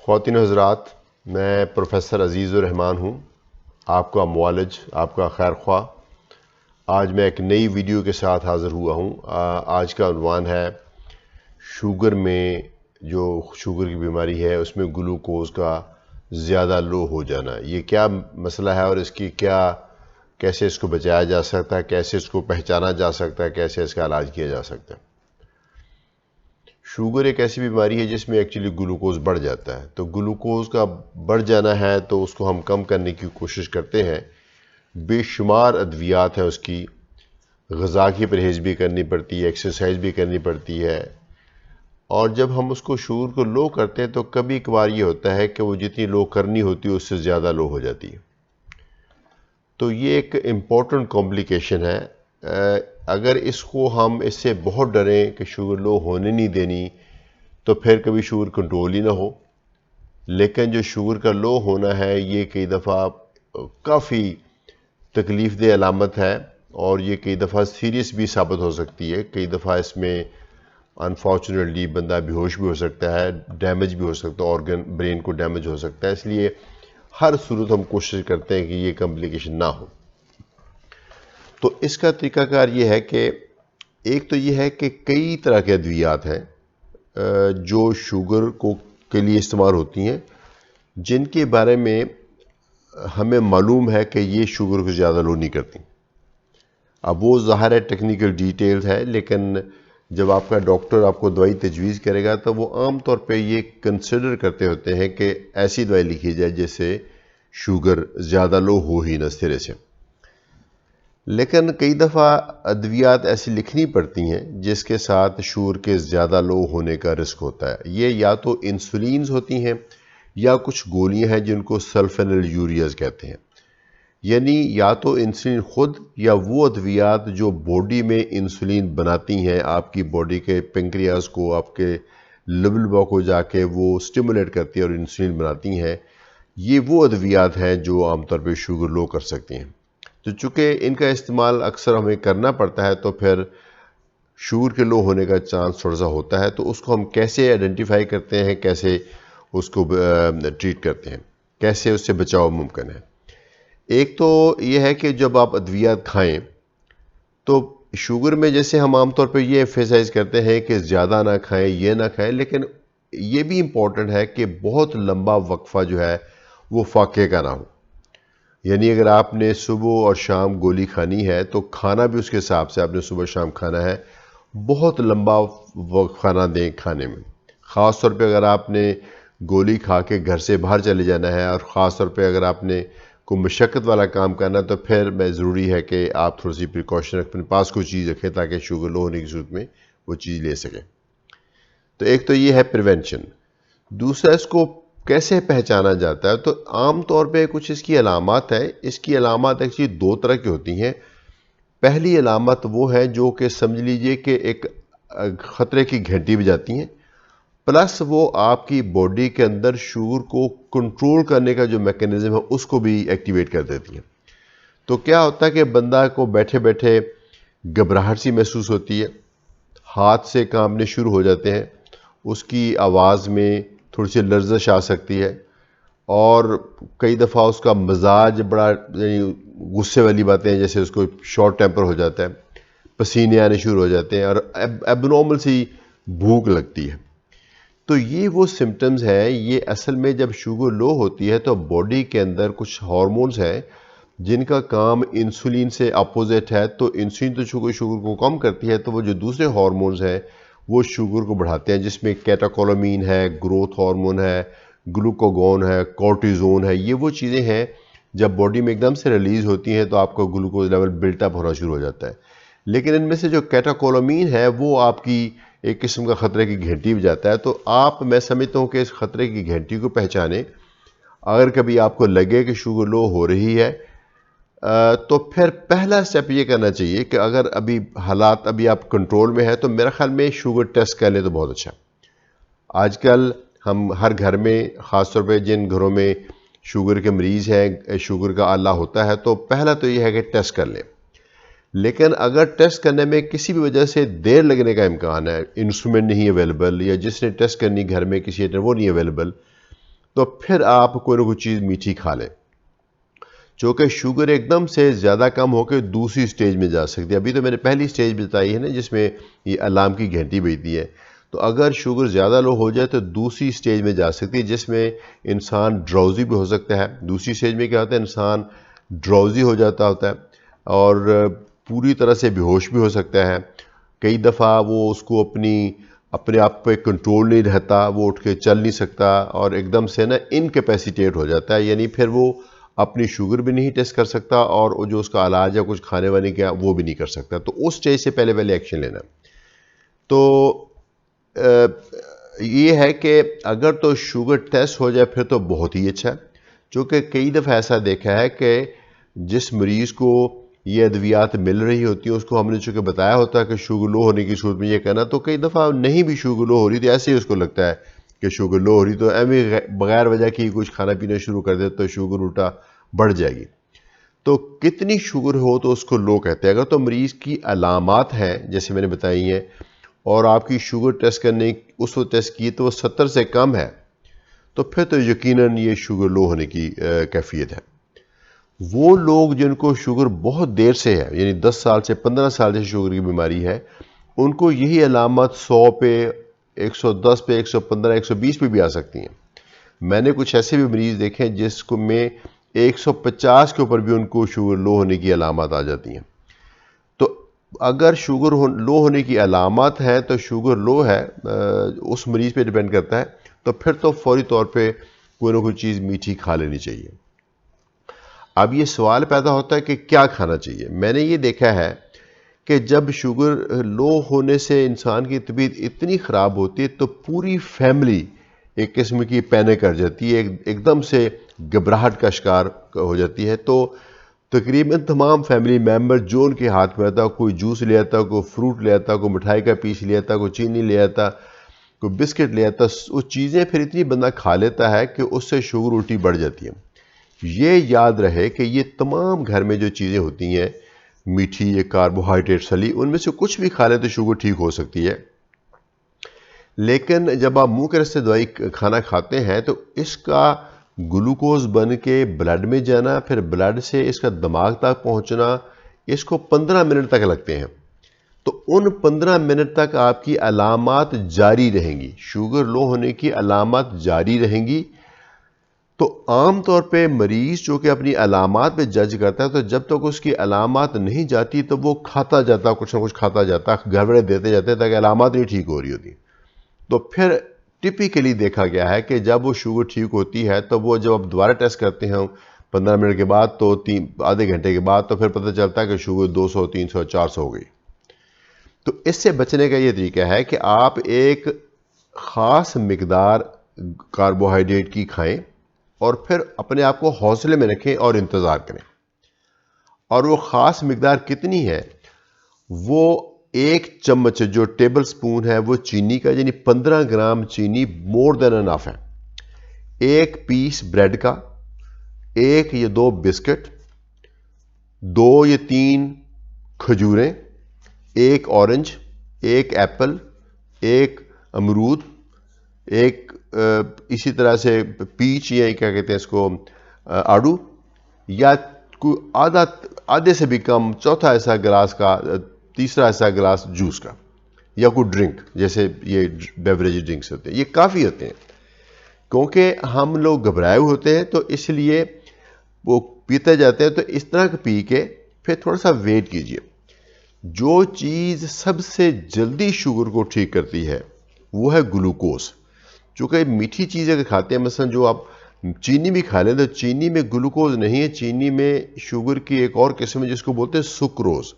خواتین و حضرات، میں پروفیسر عزیز الرحمان ہوں، آپ کا معالج، آپ کا خیر خواہ۔ آج میں ایک نئی ویڈیو کے ساتھ حاضر ہوا ہوں۔ آج کا عنوان ہے شوگر میں جو شوگر کی بیماری ہے اس میں گلوکوز کا زیادہ لو ہو جانا، یہ کیا مسئلہ ہے اور اس کی کیسے اس کو بچایا جا سکتا ہے، کیسے اس کو پہچانا جا سکتا ہے، کیسے اس کا علاج کیا جا سکتا ہے۔ شوگر ایک ایسی بیماری ہے جس میں ایکچولی گلوکوز بڑھ جاتا ہے، تو گلوکوز کا بڑھ جانا ہے تو اس کو ہم کم کرنے کی کوشش کرتے ہیں۔ بے شمار ادویات ہیں اس کی، غذا کی پرہیز بھی کرنی پڑتی ہے، ایکسرسائز بھی کرنی پڑتی ہے، اور جب ہم اس کو شوگر کو لو کرتے ہیں تو کبھی کبھار یہ ہوتا ہے کہ وہ جتنی لو کرنی ہوتی ہے اس سے زیادہ لو ہو جاتی ہے۔ تو یہ ایک امپورٹنٹ کمپلیکیشن ہے۔ اگر ہم اس سے بہت ڈریں کہ شوگر لو ہونے نہیں دینی تو پھر کبھی شوگر کنٹرول ہی نہ ہو۔ لیکن جو شوگر کا لو ہونا ہے یہ کئی دفعہ کافی تکلیف دہ علامت ہے، اور یہ کئی دفعہ سیریس بھی ثابت ہو سکتی ہے۔ کئی دفعہ اس میں انفارچونیٹلی بندہ بے ہوش بھی ہو سکتا ہے، ڈیمیج بھی ہو سکتا ہے، آرگن برین کو ڈیمیج ہو سکتا ہے۔ اس لیے ہر صورت ہم کوشش کرتے ہیں کہ یہ کمپلیکیشن نہ ہو۔ تو اس کا طریقہ کار یہ ہے کہ ایک تو یہ ہے کہ کئی طرح کے ادویات ہیں جو شوگر کے لیے استعمال ہوتی ہیں، جن کے بارے میں ہمیں معلوم ہے کہ یہ شوگر کو زیادہ لو نہیں کرتی۔ اب وہ ظاہر ہے ٹیکنیکل ڈیٹیلز ہے، لیکن جب آپ کا ڈاکٹر آپ کو دوائی تجویز کرے گا تو وہ عام طور پہ یہ کنسیڈر کرتے ہوتے ہیں کہ ایسی دوائی لکھی جائے جس سے شوگر زیادہ لو ہو ہی نہ سرے سے۔ لیکن کئی دفعہ ادویات ایسی لکھنی پڑتی ہیں جس کے ساتھ شوگر کے زیادہ لو ہونے کا رسک ہوتا ہے۔ یہ یا تو انسولینز ہوتی ہیں یا کچھ گولیاں ہیں جن کو سلفینل یوریاز کہتے ہیں، یعنی یا تو انسولین خود یا وہ ادویات جو باڈی میں انسولین بناتی ہیں، آپ کی باڈی کے پنکریاز کو، آپ کے لبلبا کو جا کے وہ سٹیمولیٹ کرتی ہیں اور انسولین بناتی ہیں۔ یہ وہ ادویات ہیں جو عام طور پہ شوگر لو کر سکتی ہیں۔ تو چونکہ ان کا استعمال اکثر ہمیں کرنا پڑتا ہے تو پھر شوگر کے لو ہونے کا چانس تھوڑا سا ہوتا ہے۔ تو اس کو ہم کیسے آئیڈینٹیفائی کرتے ہیں، کیسے اس کو ٹریٹ کرتے ہیں، کیسے اس سے بچاؤ ممکن ہے۔ ایک تو یہ ہے کہ جب آپ ادویات کھائیں تو شوگر میں جیسے ہم عام طور پہ یہ ایمفیسائز کرتے ہیں کہ زیادہ نہ کھائیں، یہ نہ کھائیں، لیکن یہ بھی امپورٹنٹ ہے کہ بہت لمبا وقفہ جو ہے وہ فاقے کا نہ ہو۔ یعنی اگر آپ نے صبح اور شام گولی کھانی ہے تو کھانا بھی اس کے حساب سے آپ نے صبح شام کھانا ہے، بہت لمبا وقفہ نہ دیں کھانے میں۔ خاص طور پہ اگر آپ نے گولی کھا کے گھر سے باہر چلے جانا ہے، اور خاص طور پہ اگر آپ نے کوئی مشقت والا کام کرنا ہے تو پھر ضروری ہے کہ آپ تھوڑی سی پریکاشن اپنے پاس کوئی چیز رکھیں تاکہ شوگر لو ہونے کی صورت میں وہ چیز لے سکیں۔ تو ایک تو یہ ہے پریونشن۔ دوسرا، اس کو کیسے پہچانا جاتا ہے؟ تو عام طور پہ کچھ اس کی علامات ہیں۔ اس کی علامات ایکچولی دو طرح کی ہوتی ہیں۔ پہلی علامت وہ ہے جو کہ سمجھ لیجئے کہ ایک خطرے کی گھنٹی بجاتی ہیں، پلس وہ آپ کی باڈی کے اندر شوگر کو کنٹرول کرنے کا جو میکینزم ہے اس کو بھی ایکٹیویٹ کر دیتی ہیں۔ تو کیا ہوتا ہے کہ بندہ کو بیٹھے بیٹھے گھبراہٹ سی محسوس ہوتی ہے، ہاتھ سے کانپنے شروع ہو جاتے ہیں، اس کی آواز میں تھوڑی سی لرزش آ سکتی ہے، اور کئی دفعہ اس کا مزاج بڑا غصے والی باتیں ہیں، جیسے اس کو شارٹ ٹیمپر ہو جاتا ہے، پسینے آنے شروع ہو جاتے ہیں، اور ایب نارمل سی بھوک لگتی ہے۔ تو یہ وہ سمٹمز ہیں۔ یہ اصل میں جب شوگر لو ہوتی ہے تو باڈی کے اندر کچھ ہارمونز ہیں جن کا کام انسولین سے اپوزٹ ہے۔ تو انسولین تو شوگر کو کم کرتی ہے، تو وہ جو دوسرے ہارمونز ہیں وہ شوگر کو بڑھاتے ہیں، جس میں کیٹاکولامین ہے، گروتھ ہارمون ہے، گلوکاگون ہے، کورٹیزون ہے۔ یہ وہ چیزیں ہیں جب باڈی میں ایک دم سے ریلیز ہوتی ہیں تو آپ کا گلوکوز لیول بلٹ اپ ہونا شروع ہو جاتا ہے۔ لیکن ان میں سے جو کیٹاکولامین ہے وہ آپ کی ایک قسم کا خطرے کی گھنٹی بجاتا ہے۔ تو میں سمجھتا ہوں کہ اس خطرے کی گھنٹی کو پہچانیں۔ اگر کبھی آپ کو لگے کہ شوگر لو ہو رہی ہے تو پھر پہلا سٹیپ یہ کرنا چاہیے کہ اگر حالات آپ کنٹرول میں ہے تو میرا خیال میں شوگر ٹیسٹ کر لیں تو بہت اچھا۔ آج کل ہم ہر گھر میں، خاص طور پہ جن گھروں میں شوگر کے مریض ہیں، شوگر کا آلہ ہوتا ہے، تو پہلا تو یہ ہے کہ ٹیسٹ کر لیں۔ لیکن اگر ٹیسٹ کرنے میں کسی بھی وجہ سے دیر لگنے کا امکان ہے، انسٹرومنٹ نہیں اویلیبل، یا جس نے ٹیسٹ کرنی گھر میں کسی وہ نہیں اویلیبل، تو پھر آپ کوئی نہ کوئی چیز میٹھی کھا لیں، چونکہ شوگر ایک دم سے زیادہ کم ہو کے دوسری سٹیج میں جا سکتی ہے. ابھی تو میں نے پہلی سٹیج بتائی ہے نا جس میں یہ الارم کی گھنٹی بجتی ہے. تو اگر شوگر زیادہ لو ہو جائے تو دوسری سٹیج میں جا سکتی ہے جس میں انسان ڈراؤزی بھی ہو سکتا ہے. دوسری سٹیج میں کیا ہوتا ہے، انسان ڈراؤزی ہو جاتا ہوتا ہے اور پوری طرح سے بے ہوش بھی ہو سکتا ہے. کئی دفعہ وہ اس کو اپنے آپ پہ کنٹرول نہیں رہتا، وہ اٹھ کے چل نہیں سکتا اور ایک دم سے نا انکیپیسیٹیٹ ہو جاتا ہے، یعنی پھر وہ اپنی شوگر بھی نہیں ٹیسٹ کر سکتا اور جو اس کا علاج ہے کچھ کھانے وانے کا وہ بھی نہیں کر سکتا. تو اس سٹیج سے پہلے ایکشن لینا. تو یہ ہے کہ اگر تو شوگر ٹیسٹ ہو جائے پھر تو بہت ہی اچھا ہے، چونکہ کئی دفعہ ایسا دیکھا ہے کہ جس مریض کو یہ ادویات مل رہی ہوتی ہیں اس کو ہم نے چونکہ بتایا ہوتا ہے کہ شوگر لو ہونے کی صورت میں یہ کہنا، تو کئی دفعہ نہیں بھی شوگر لو ہو رہی تو ایسے ہی اس کو لگتا ہے کہ شوگر لو ہو رہی، تو بغیر وجہ کی کچھ کھانا پینا شروع کر دے تو شوگر الٹا بڑھ جائے گی. تو کتنی شوگر ہو تو اس کو لو کہتے ہیں. اگر تو مریض کی علامات ہیں جیسے میں نے بتائی ہیں اور آپ کی شوگر ٹیسٹ کرنے اس وقت ٹیسٹ کی تو وہ 70 سے کم ہے، تو پھر تو یقیناً یہ شوگر لو ہونے کی کیفیت ہے. وہ لوگ جن کو شوگر بہت دیر سے ہے، یعنی 10 سال سے 15 سال سے شوگر کی بیماری ہے، ان کو یہی علامات 100 پہ 110 پہ 115 120 پہ بھی آ سکتی ہیں. میں نے کچھ ایسے بھی مریض دیکھے ہیں جس کو میں 150 کے اوپر بھی ان کو شوگر لو ہونے کی علامات آ جاتی ہیں. تو اگر شوگر لو ہونے کی علامات ہیں تو شوگر لو ہے، اس مریض پہ ڈیپینڈ کرتا ہے. تو پھر تو فوری طور پہ کوئی نہ کوئی چیز میٹھی کھا لینی چاہیے. اب یہ سوال پیدا ہوتا ہے کہ کیا کھانا چاہیے. میں نے یہ دیکھا ہے کہ جب شوگر لو ہونے سے انسان کی طبیعت اتنی خراب ہوتی ہے تو پوری فیملی ایک قسم کی پینک کر جاتی ہے، ایک دم سے گھبراہٹ کا شکار ہو جاتی ہے. تو تقریباً تمام فیملی ممبر جو ان کے ہاتھ میں آتا، کوئی جوس لے آتا، کوئی فروٹ لے آتا، کوئی مٹھائی کا پیس لے آتا، کوئی چینی لے آتا، کوئی بسکٹ لے آتا، وہ چیزیں پھر اتنی بندہ کھا لیتا ہے کہ اس سے شوگر الٹی بڑھ جاتی ہے. یہ یاد رہے کہ یہ تمام گھر میں جو چیزیں ہوتی ہیں میٹھی، یہ کاربوہائیڈریٹ سلی، ان میں سے کچھ بھی کھا لیں تو شوگر ٹھیک ہو سکتی ہے. لیکن جب آپ منہ کے راستے دوائی کھانا کھاتے ہیں تو اس کا گلوکوز بن کے بلڈ میں جانا، پھر بلڈ سے اس کا دماغ تک پہنچنا، اس کو 15 منٹ تک لگتے ہیں. تو ان 15 منٹ تک آپ کی علامات جاری رہیں گی، شوگر لو ہونے کی علامات جاری رہیں گی. تو عام طور پہ مریض جو کہ اپنی علامات پہ جج کرتا ہے تو جب تک اس کی علامات نہیں جاتی تو وہ کھاتا جاتا، کچھ نہ کچھ کھاتا جاتا، گھبرے دیتے جاتے تاکہ علامات نہیں ٹھیک ہو رہی ہوتی. تو پھر ٹپیکلی دیکھا گیا ہے کہ جب وہ شوگر ٹھیک ہوتی ہے تو وہ جب آپ دوبارہ ٹیسٹ کرتے ہیں 15 منٹ کے بعد تو آدھے گھنٹے کے بعد تو پھر پتہ چلتا ہے کہ شوگر 200 300 400 ہو گئی. تو اس سے بچنے کا یہ طریقہ ہے کہ آپ ایک خاص مقدار کاربوہائیڈریٹ کی کھائیں اور پھر اپنے آپ کو حوصلے میں رکھیں اور انتظار کریں. اور وہ خاص مقدار کتنی ہے؟ وہ 1 چمچ جو ٹیبل سپون ہے وہ چینی کا، یعنی 15 گرام چینی مور دین انف ہے. 1 پیس بریڈ کا، 1 یا 2 بسکٹ، 2 یا 3 کھجوریں، 1 اورنج، 1 ایپل، 1 امرود، 1 اسی طرح سے پیچ یا کیا کہتے ہیں اس کو آڑو، یا کوئی آدھے سے بھی کم چوتھا ایسا گلاس کا، تیسرا ایسا گلاس جوس کا، یا کوئی ڈرنک جیسے یہ بیوریج ڈرنکس ہوتے ہیں. یہ کافی ہوتے ہیں کیونکہ ہم لوگ گھبرائے ہوئے ہوتے ہیں تو اس لیے وہ پیتے جاتے ہیں. تو اس طرح کا پی کے پھر تھوڑا سا ویٹ کیجئے. جو چیز سب سے جلدی شوگر کو ٹھیک کرتی ہے وہ ہے گلوکوز. چونکہ میٹھی چیزیں اگر کھاتے ہیں، مثلا جو آپ چینی بھی کھا لیں تو چینی میں گلوکوز نہیں ہے، چینی میں شوگر کی ایک اور قسم ہے جس کو بولتے ہیں سکروز.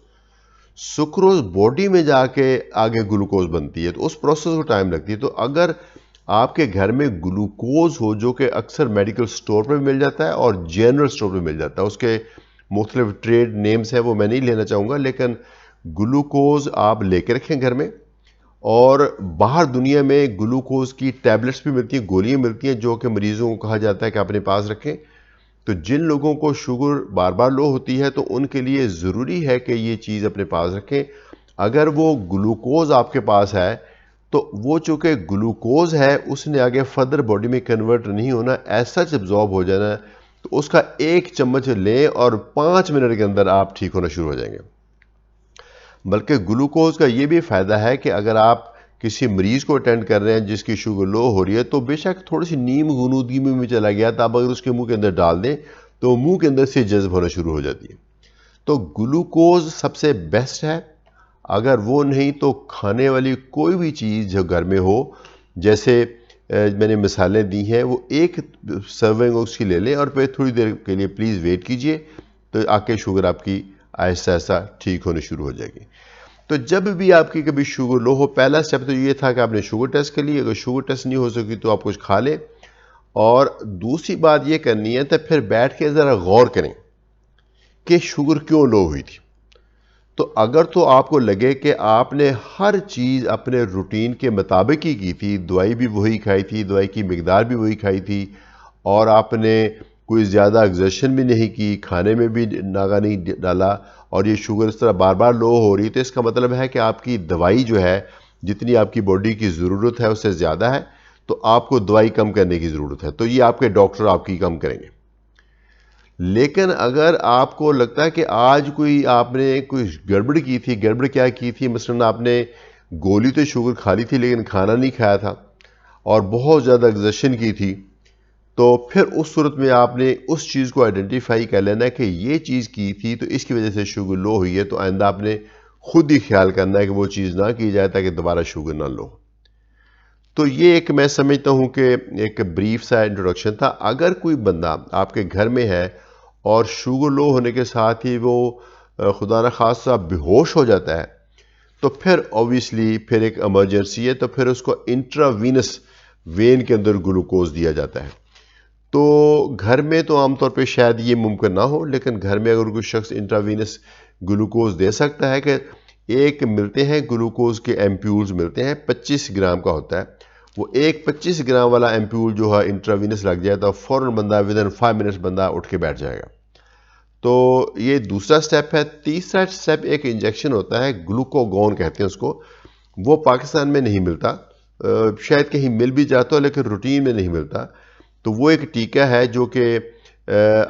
سکروز باڈی میں جا کے آگے گلوکوز بنتی ہے تو اس پروسیس کو ٹائم لگتی ہے. تو اگر آپ کے گھر میں گلوکوز ہو، جو کہ اکثر میڈیکل سٹور پہ مل جاتا ہے اور جنرل سٹور پہ مل جاتا ہے، اس کے مختلف ٹریڈ نیمز ہیں وہ میں نہیں لینا چاہوں گا، لیکن گلوکوز آپ لے کے رکھیں گھر میں. اور باہر دنیا میں گلوکوز کی ٹیبلٹس بھی ملتی ہیں، گولیاں ملتی ہیں جو کہ مریضوں کو کہا جاتا ہے کہ اپنے پاس رکھیں. تو جن لوگوں کو شوگر بار بار لو ہوتی ہے تو ان کے لیے ضروری ہے کہ یہ چیز اپنے پاس رکھیں. اگر وہ گلوکوز آپ کے پاس ہے تو وہ چونکہ گلوکوز ہے اس نے آگے فردر باڈی میں کنورٹ نہیں ہونا، ایسا ابزارب ہو جانا ہے، تو اس کا 1 چمچ لیں اور 5 منٹ کے اندر آپ ٹھیک ہونا شروع ہو جائیں گے۔ بلکہ گلوکوز کا یہ بھی فائدہ ہے کہ اگر آپ کسی مریض کو اٹینڈ کر رہے ہیں جس کی شوگر لو ہو رہی ہے تو بے شک تھوڑی سی نیم غنودگی میں چلا گیا تو آپ اگر اس کے منہ کے اندر ڈال دیں تو منہ کے اندر سے جذب ہونا شروع ہو جاتی ہے۔ تو گلوکوز سب سے بیسٹ ہے، اگر وہ نہیں تو کھانے والی کوئی بھی چیز جو گھر میں ہو، جیسے میں نے مثالیں دی ہیں، وہ 1 سرونگ اس کی لے لیں اور پھر تھوڑی دیر کے لیے پلیز ویٹ کیجئے، تو آ کے شوگر آپ کی آہستہ آہستہ ٹھیک ہونے شروع ہو جائے گی۔ تو جب بھی آپ کی کبھی شوگر لو ہو، پہلا سٹیپ تو یہ تھا کہ آپ نے شوگر ٹیسٹ کر لی، اگر شوگر ٹیسٹ نہیں ہو سکی تو آپ کچھ کھا لیں، اور دوسری بات یہ کرنی ہے تو پھر بیٹھ کے ذرا غور کریں کہ شوگر کیوں لو ہوئی تھی۔ تو اگر تو آپ کو لگے کہ آپ نے ہر چیز اپنے روٹین کے مطابق ہی کی تھی، دوائی بھی وہی کھائی تھی، دوائی کی مقدار بھی وہی کھائی تھی، اور آپ نے کوئی زیادہ ایگزرشن بھی نہیں کی، کھانے میں بھی ناغہ نہیں ڈالا، اور یہ شوگر اس طرح بار بار لو ہو رہی، تو اس کا مطلب ہے کہ آپ کی دوائی جو ہے جتنی آپ کی باڈی کی ضرورت ہے اس سے زیادہ ہے، تو آپ کو دوائی کم کرنے کی ضرورت ہے، تو یہ آپ کے ڈاکٹر آپ کی کم کریں گے۔ لیکن اگر آپ کو لگتا ہے کہ آج آپ نے کوئی گڑبڑ کی تھی، گڑبڑ کیا کی تھی، مثلا آپ نے گولی تو شوگر کھا لی تھی لیکن کھانا نہیں کھایا تھا اور بہت زیادہ ایگزرشن کی تھی، تو پھر اس صورت میں آپ نے اس چیز کو آئیڈینٹیفائی کر لینا ہے کہ یہ چیز کی تھی تو اس کی وجہ سے شوگر لو ہوئی ہے، تو آئندہ آپ نے خود ہی خیال کرنا ہے کہ وہ چیز نہ کی جائے تاکہ دوبارہ شوگر نہ لو۔ تو یہ ایک میں سمجھتا ہوں کہ ایک بریف سا انٹروڈکشن تھا۔ اگر کوئی بندہ آپ کے گھر میں ہے اور شوگر لو ہونے کے ساتھ ہی وہ خدا نخواستہ بے ہوش ہو جاتا ہے، تو پھر اوبیسلی پھر ایک ایمرجنسی ہے، تو پھر اس کو انٹراوینس وین کے اندر گلوکوز دیا جاتا ہے۔ تو گھر میں تو عام طور پہ شاید یہ ممکن نہ ہو، لیکن گھر میں اگر کوئی شخص انٹراوینس گلوکوز دے سکتا ہے کہ ایک ملتے ہیں گلوکوز کے ایمپیولز ملتے ہیں، 25 گرام کا ہوتا ہے، وہ ایک 25 گرام والا ایمپیول جو ہے انٹراوینس لگ جائے تو فوراً بندہ ودن 5 منٹس بندہ اٹھ کے بیٹھ جائے گا۔ تو یہ دوسرا سٹیپ ہے۔ تیسرا سٹیپ ایک انجیکشن ہوتا ہے، گلوکوگون کہتے ہیں اس کو، وہ پاکستان میں نہیں ملتا، شاید کہیں مل بھی جاتا ہو لیکن روٹین میں نہیں ملتا۔ تو وہ ایک ٹیکہ ہے جو کہ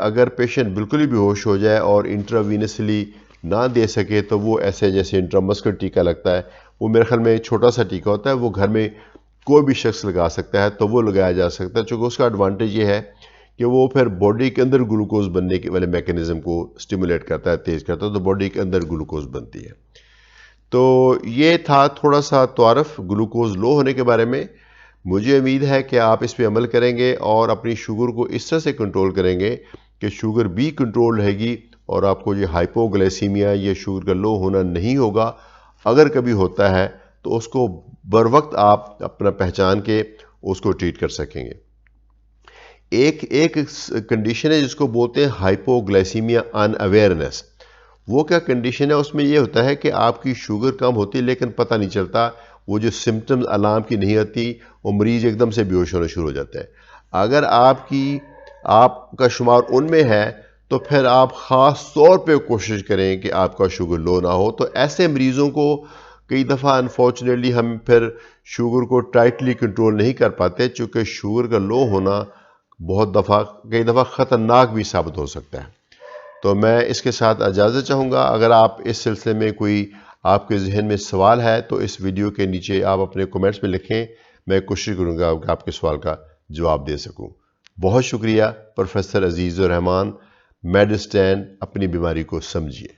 اگر پیشنٹ بالکل ہی بے ہوش ہو جائے اور انٹراوینسلی نہ دے سکے تو وہ ایسے جیسے انٹرامسکل ٹیکہ لگتا ہے، وہ میرے خیال میں چھوٹا سا ٹیکہ ہوتا ہے، وہ گھر میں کوئی بھی شخص لگا سکتا ہے، تو وہ لگایا جا سکتا ہے، چونکہ اس کا ایڈوانٹیج یہ ہے کہ وہ پھر باڈی کے اندر گلوکوز بننے کے والے میکینزم کو سٹیمولیٹ کرتا ہے، تیز کرتا ہے، تو باڈی کے اندر گلوکوز بنتی ہے۔ تو یہ تھا تھوڑا سا تعارف گلوکوز لو ہونے کے بارے میں۔ مجھے امید ہے کہ آپ اس پہ عمل کریں گے اور اپنی شوگر کو اس طرح سے کنٹرول کریں گے کہ شوگر بھی کنٹرول رہے گی اور آپ کو یہ ہائپوگلائسیمیا یا شوگر کا لو ہونا نہیں ہوگا۔ اگر کبھی ہوتا ہے تو اس کو بر وقت آپ اپنا پہچان کے اس کو ٹریٹ کر سکیں گے۔ ایک کنڈیشن ہے جس کو بولتے ہیں ہائپوگلائسیمیا ان اویئرنیس۔ وہ کیا کنڈیشن ہے؟ اس میں یہ ہوتا ہے کہ آپ کی شوگر کم ہوتی ہے لیکن پتہ نہیں چلتا، وہ جو سمٹمز علام کی نہیں آتی، وہ مریض ایک دم سے بے ہوش ہونا شروع ہو جاتا ہے۔ اگر آپ کا شمار ان میں ہے تو پھر آپ خاص طور پہ کوشش کریں کہ آپ کا شوگر لو نہ ہو۔ تو ایسے مریضوں کو کئی دفعہ انفارچونیٹلی ہم پھر شوگر کو ٹائٹلی کنٹرول نہیں کر پاتے، چونکہ شوگر کا لو ہونا کئی دفعہ خطرناک بھی ثابت ہو سکتا ہے۔ تو میں اس کے ساتھ اجازت چاہوں گا۔ اگر آپ اس سلسلے میں کوئی آپ کے ذہن میں سوال ہے تو اس ویڈیو کے نیچے آپ اپنے کومنٹس میں لکھیں، میں کوشش کروں گا کہ آپ کے سوال کا جواب دے سکوں۔ بہت شکریہ پروفیسر عزیز الرحمان۔ میڈسٹین، اپنی بیماری کو سمجھیے۔